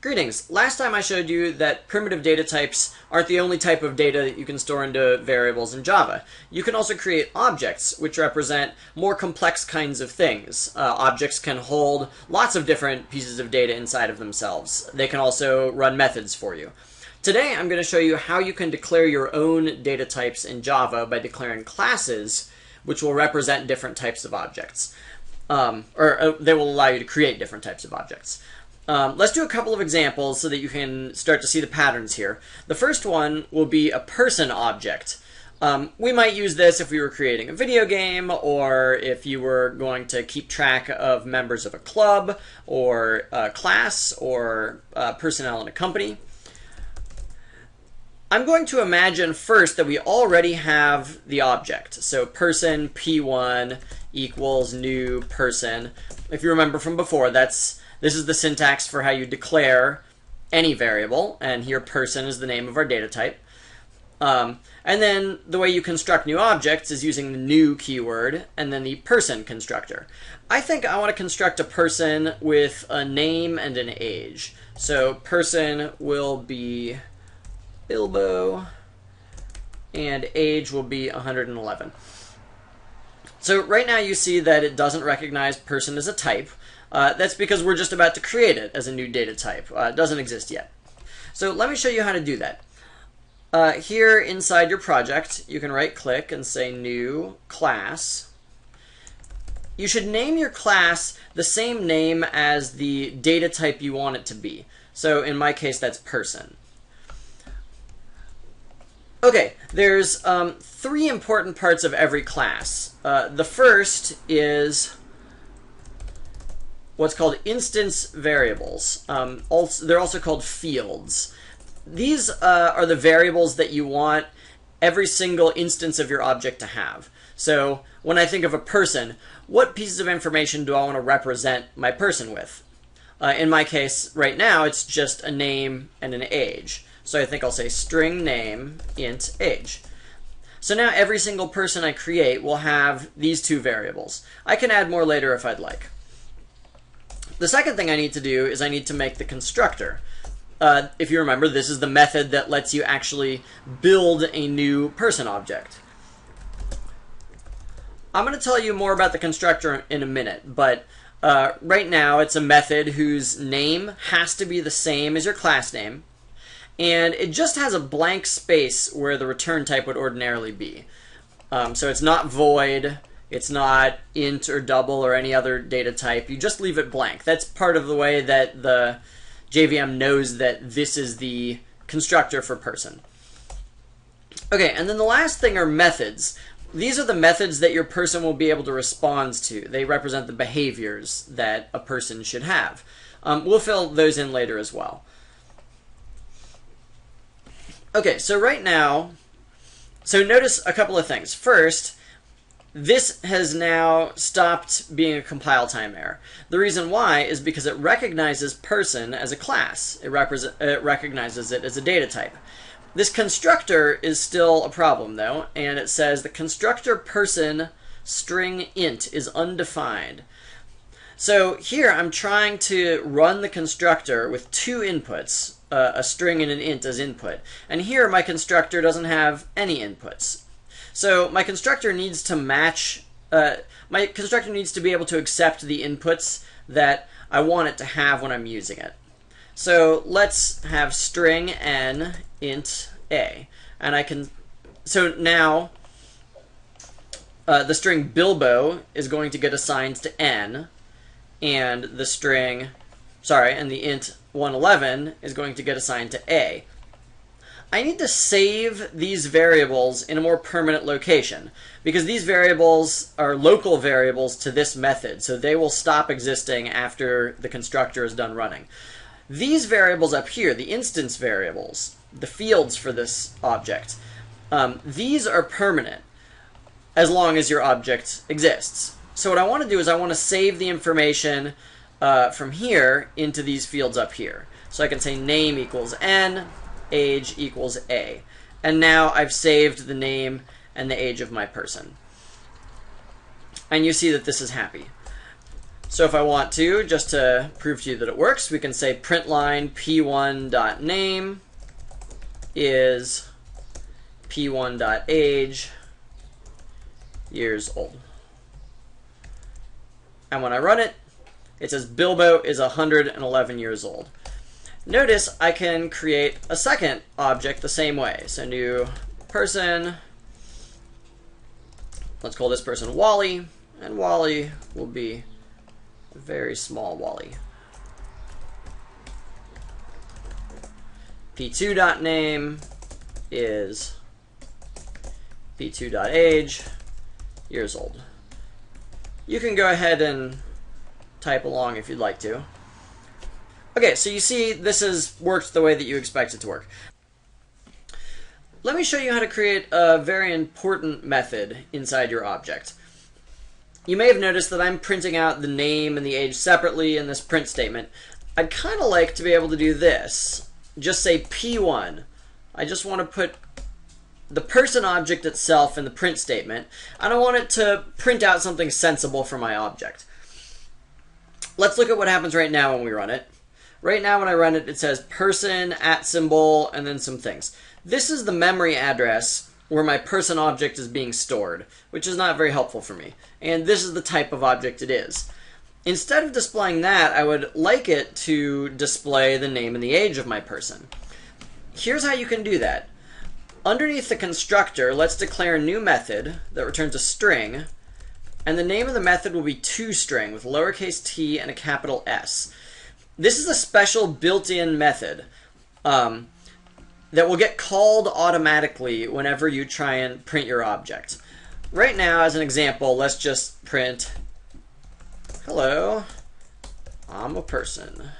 Greetings. Last time I showed you that primitive data types aren't the only type of data that you can store into variables in Java. You can also create objects, which represent more complex kinds of things. Objects can hold lots of different pieces of data inside of themselves. They can also run methods for you. Today I'm going to show you how you can declare your own data types in Java by declaring classes, which will represent different types of objects. They will allow you to create different types of objects. Let's do a couple of examples so that you can start to see the patterns here. The first one will be a person object. We might use this if we were creating a video game, or if you were going to keep track of members of a club, or a class, or personnel in a company. I'm going to imagine first that we already have the object. So person p1 equals new person. If you remember from before, this is the syntax for how you declare any variable, and here person is the name of our data type. And then the way you construct new objects is using the new keyword and then the person constructor. I think I want to construct a person with a name and an age. So person will be Bilbo, and age will be 111. So right now you see that it doesn't recognize person as a type. That's because we're just about to create it as a new data type. It doesn't exist yet. So let me show you how to do that. Here inside your project, you can right-click and say New Class. You should name your class the same name as the data type you want it to be. So in my case, that's person. Okay, there's three important parts of every class. The first is what's called instance variables. They're also called fields. These are the variables that you want every single instance of your object to have. So when I think of a person, what pieces of information do I want to represent my person with? In my case, right now, it's just a name and an age. So I think I'll say string name int age. So now every single person I create will have these two variables. I can add more later if I'd like. The second thing I need to do is I need to make the constructor. If you remember, this is the method that lets you actually build a new person object. I'm going to tell you more about the constructor in a minute, but right now it's a method whose name has to be the same as your class name, and it just has a blank space where the return type would ordinarily be. So it's not void. It's not int or double or any other data type. You just leave it blank. That's part of the way that the JVM knows that this is the constructor for person. Okay, and then the last thing are methods. These are the methods that your person will be able to respond to. They represent the behaviors that a person should have. We'll fill those in later as well. Okay, so right now, so notice a couple of things. First, this has now stopped being a compile time error. The reason why is because it recognizes person as a class. It recognizes it as a data type. This constructor is still a problem, though, and it says the constructor person string int is undefined. So here I'm trying to run the constructor with two inputs, a string and an int as input. And here my constructor doesn't have any inputs. So my constructor needs to match, my constructor needs to be able to accept the inputs that I want it to have when I'm using it. So let's have string n int a. And I can, so now the string Bilbo is going to get assigned to n, and the string, and the int 111 is going to get assigned to a. I need to save these variables in a more permanent location, because these variables are local variables to this method, so they will stop existing after the constructor is done running. These variables up here, the instance variables, the fields for this object, these are permanent as long as your object exists. So what I want to do is I want to save the information from here into these fields up here. So I can say name equals n, age equals a. And now I've saved the name and the age of my person. And you see that this is happy. So if I want to, just to prove to you that it works, we can say print line p1.name is p1.age years old. And when I run it, it says Bilbo is 111 years old. Notice I can create a second object the same way. So new person, let's call this person Wally, and Wally will be a very small Wally. p2.name is p2.age years old. You can go ahead and type along if you'd like to. Okay, so you see this has worked the way that you expect it to work. Let me show you how to create a very important method inside your object. You may have noticed that I'm printing out the name and the age separately in this print statement. I'd kind of like to be able to do this. Just say P1. I just want to put the person object itself in the print statement, and I want it to print out something sensible for my object. Let's look at what happens right now when we run it. Right now when I run it, it says person, @symbol, and then some things. This is the memory address where my person object is being stored, which is not very helpful for me. And this is the type of object it is. Instead of displaying that, I would like it to display the name and the age of my person. Here's how you can do that. Underneath the constructor, let's declare a new method that returns a string, and the name of the method will be toString with lowercase t and a capital S. This is a special built-in method that will get called automatically whenever you try and print your object. Right now, as an example, let's just print, hello, I'm a person.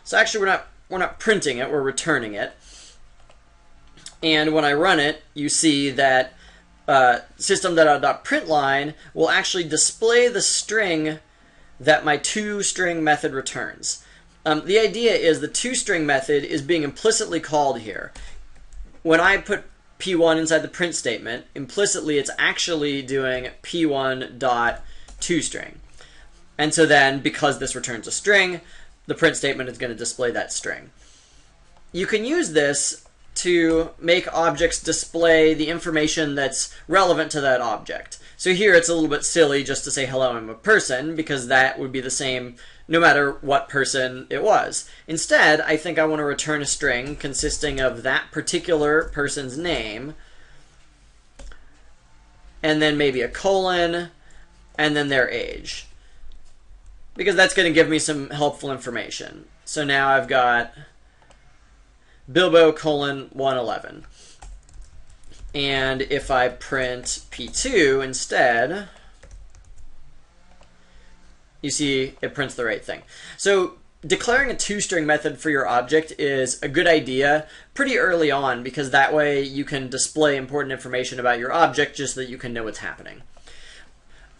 So actually we're not printing it, we're returning it. And when I run it, you see that system.out.println will actually display the string that my toString method returns. The idea is the toString method is being implicitly called here. When I put P1 inside the print statement, implicitly it's actually doing P1.toString. And so then, because this returns a string, the print statement is going to display that string. You can use this to make objects display the information that's relevant to that object. So here it's a little bit silly just to say, hello, I'm a person, because that would be the same no matter what person it was. Instead, I think I want to return a string consisting of that particular person's name, and then maybe a colon, and then their age, because that's going to give me some helpful information. So now I've got Bilbo colon 111. And if I print P2 instead, you see it prints the right thing. So declaring a toString method for your object is a good idea pretty early on, because that way you can display important information about your object just so that you can know what's happening.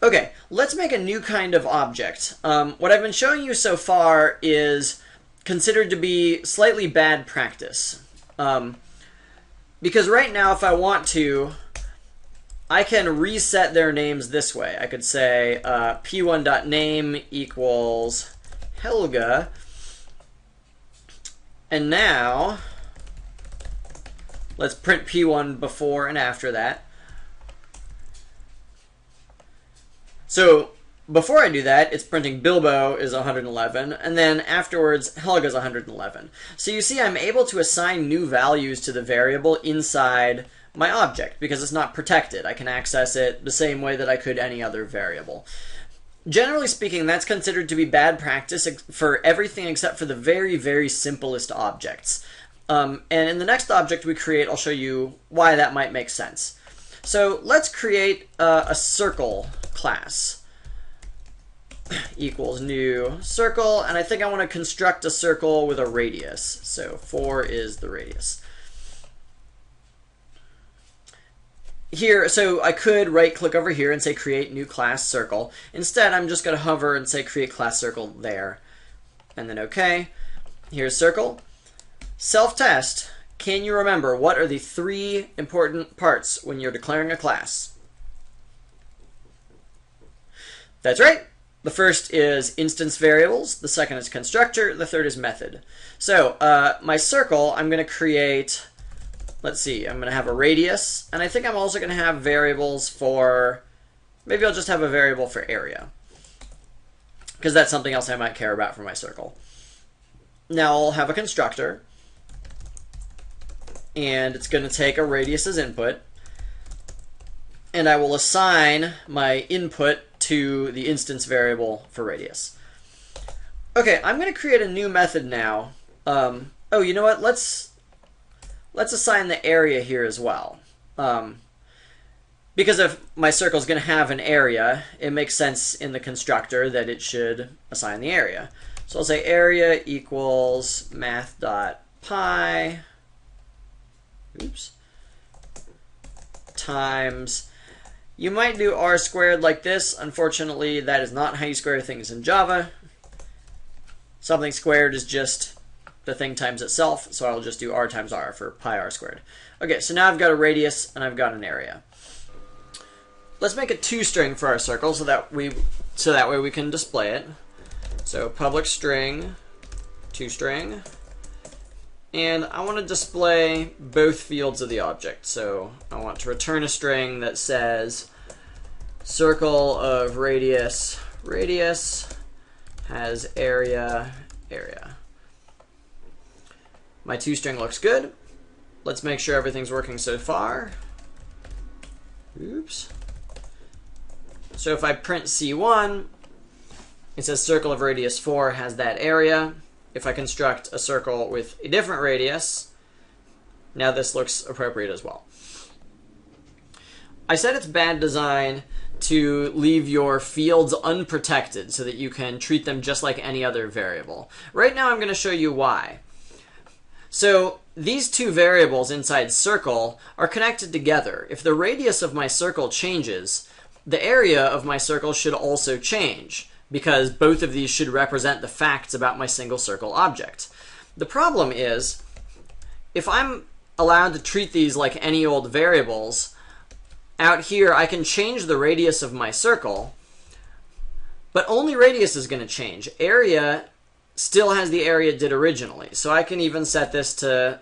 Okay, let's make a new kind of object. What I've been showing you so far is considered to be slightly bad practice. Because right now, if I want to, I can reset their names this way. I could say p1.name equals Helga, and now let's print p1 before and after that. So before I do that, it's printing Bilbo is 111, and then afterwards Helga is 111. So you see I'm able to assign new values to the variable inside my object because it's not protected. I can access it the same way that I could any other variable. Generally speaking, that's considered to be bad practice for everything except for the very, very simplest objects. And in the next object we create, I'll show you why that might make sense. So let's create a circle class. Equals new circle, and I think I want to construct a circle with a radius. So 4 is the radius. Here, so I could right click over here and say create new class circle. Instead, I'm just going to hover and say create class circle there. And then OK. Here's circle. Self-test. Can you remember what are the 3 important parts when you're declaring a class? That's right. The first is instance variables, the second is constructor, the third is method. So my circle, I'm going to create, let's see, I'm going to have a radius, and I think I'm also going to have variables for, maybe I'll just have a variable for area, because that's something else I might care about for my circle. Now I'll have a constructor, and it's going to take a radius as input, and I will assign my input to the instance variable for radius. Okay, I'm going to create a new method now. Oh, you know what? Let's assign the area here as well. Because if my circle is going to have an area, it makes sense in the constructor that it should assign the area. So I'll say area equals math.pi, oops, times, you might do r squared like this. Unfortunately, that is not how you square things in Java. Something squared is just the thing times itself, so I'll just do r times r for pi r squared. Okay, so now I've got a radius and I've got an area. Let's make a toString for our circle so that way we can display it. So public string, toString, and I want to display both fields of the object. So I want to return a string that says circle of radius, radius has area, area. My toString looks good. Let's make sure everything's working so far. Oops. So if I print C1, it says circle of radius 4 has that area. If I construct a circle with a different radius, now this looks appropriate as well. I said it's bad design to leave your fields unprotected so that you can treat them just like any other variable. Right now I'm going to show you why. So these two variables inside circle are connected together. If the radius of my circle changes, the area of my circle should also change, because both of these should represent the facts about my single circle object. The problem is, if I'm allowed to treat these like any old variables, out here I can change the radius of my circle, but only radius is going to change. Area still has the area it did originally, so I can even set this to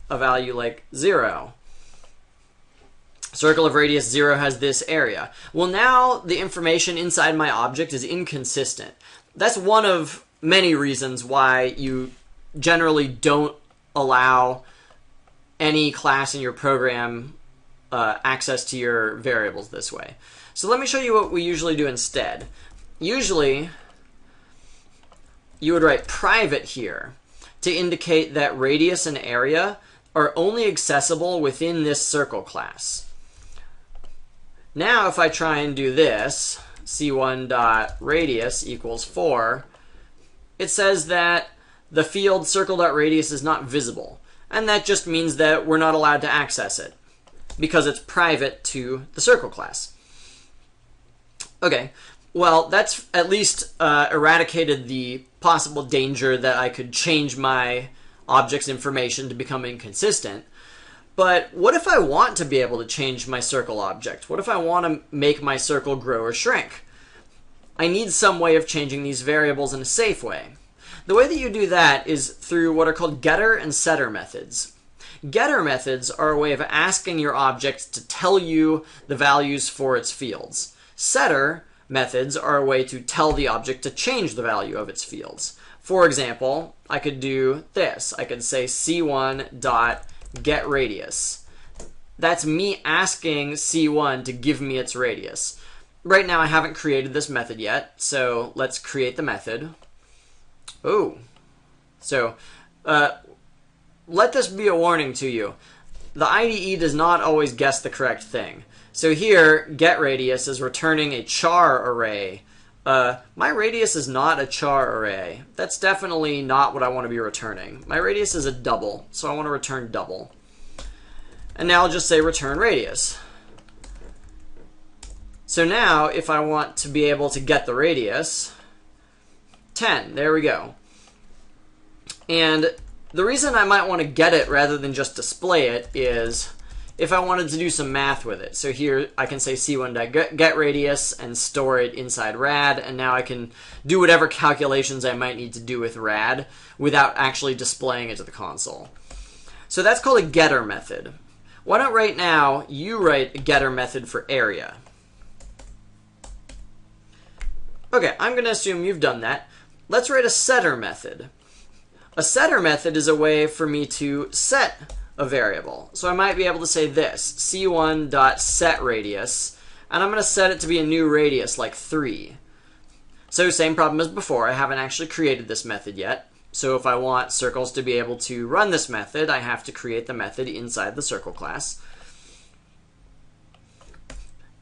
a value like 0. Circle of radius 0 has this area. Well, now the information inside my object is inconsistent. That's one of many reasons why you generally don't allow any class in your program access to your variables this way. So let me show you what we usually do instead. Usually, you would write private here to indicate that radius and area are only accessible within this circle class. Now if I try and do this, c1.radius equals 4, it says that the field circle.radius is not visible. And that just means that we're not allowed to access it because it's private to the circle class. Okay, well, that's at least eradicated the possible danger that I could change my object's information to become inconsistent. But what if I want to be able to change my circle object? What if I want to make my circle grow or shrink? I need some way of changing these variables in a safe way. The way that you do that is through what are called getter and setter methods. Getter methods are a way of asking your object to tell you the values for its fields. Setter methods are a way to tell the object to change the value of its fields. For example, I could do this. I could say c1.getRadius. That's me asking C1 to give me its radius. Right now I haven't created this method yet, so let's create the method. Oh, so let this be a warning to you. The IDE does not always guess the correct thing. So here, getRadius is returning a char array. My radius is not a char array. That's definitely not what I want to be returning. My radius is a double, so I want to return double. And now I'll just say return radius. So now, if I want to be able to get the radius, 10, there we go. And the reason I might want to get it rather than just display it is if I wanted to do some math with it. So here I can say c1.getRadius and store it inside rad, and now I can do whatever calculations I might need to do with rad without actually displaying it to the console. So that's called a getter method. Why don't right now you write a getter method for area? Okay, I'm going to assume you've done that. Let's write a setter method. A setter method is a way for me to set a variable. So I might be able to say this, c1.setRadius, and I'm going to set it to be a new radius, like 3. So same problem as before, I haven't actually created this method yet. So if I want circles to be able to run this method, I have to create the method inside the circle class.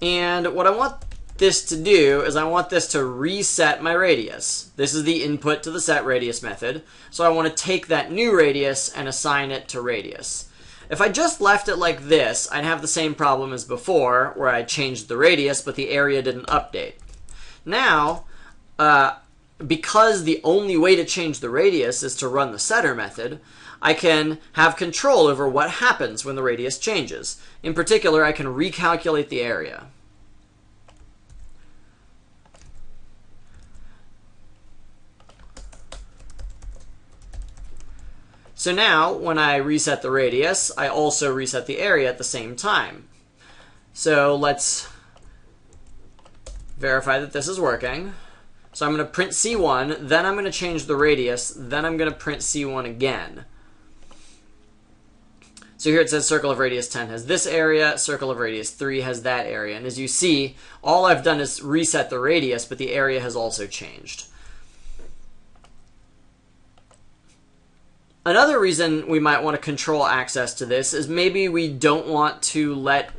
And what I want this to do is I want this to reset my radius. This is the input to the setRadius method. So I want to take that new radius and assign it to radius. If I just left it like this, I'd have the same problem as before, where I changed the radius, but the area didn't update. Now, because the only way to change the radius is to run the setter method, I can have control over what happens when the radius changes. In particular, I can recalculate the area. So now, when I reset the radius, I also reset the area at the same time. So let's verify that this is working. So I'm going to print C1, then I'm going to change the radius, then I'm going to print C1 again. So here it says circle of radius 10 has this area, circle of radius 3 has that area. And as you see, all I've done is reset the radius, but the area has also changed. Another reason we might want to control access to this is maybe we don't want to let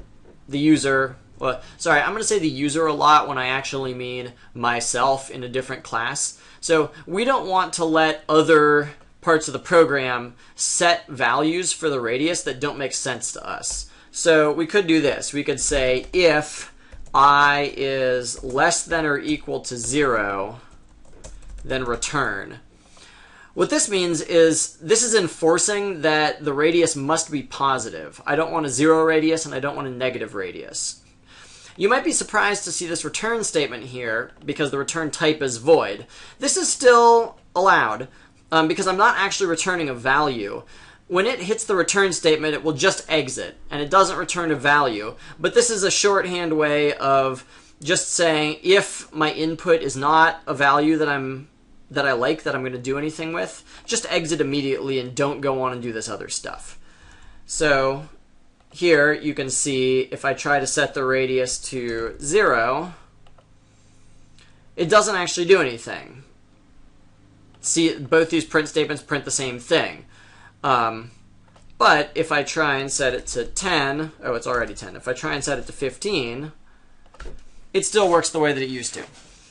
the user, I'm going to say the user a lot when I actually mean myself in a different class. So we don't want to let other parts of the program set values for the radius that don't make sense to us. So we could do this. We could say if I is less than or equal to 0, then return. What this means is this is enforcing that the radius must be positive. I don't want a 0 radius and I don't want a negative radius. You might be surprised to see this return statement here because the return type is void. This is still allowed because I'm not actually returning a value. When it hits the return statement, it will just exit and it doesn't return a value. But this is a shorthand way of just saying if my input is not a value that I'm going to do anything with, just exit immediately and don't go on and do this other stuff. So here you can see if I try to set the radius to 0, it doesn't actually do anything. See, both these print statements print the same thing. But if I try and set it to 10, oh, it's already 10. If I try and set it to 15, it still works the way that it used to.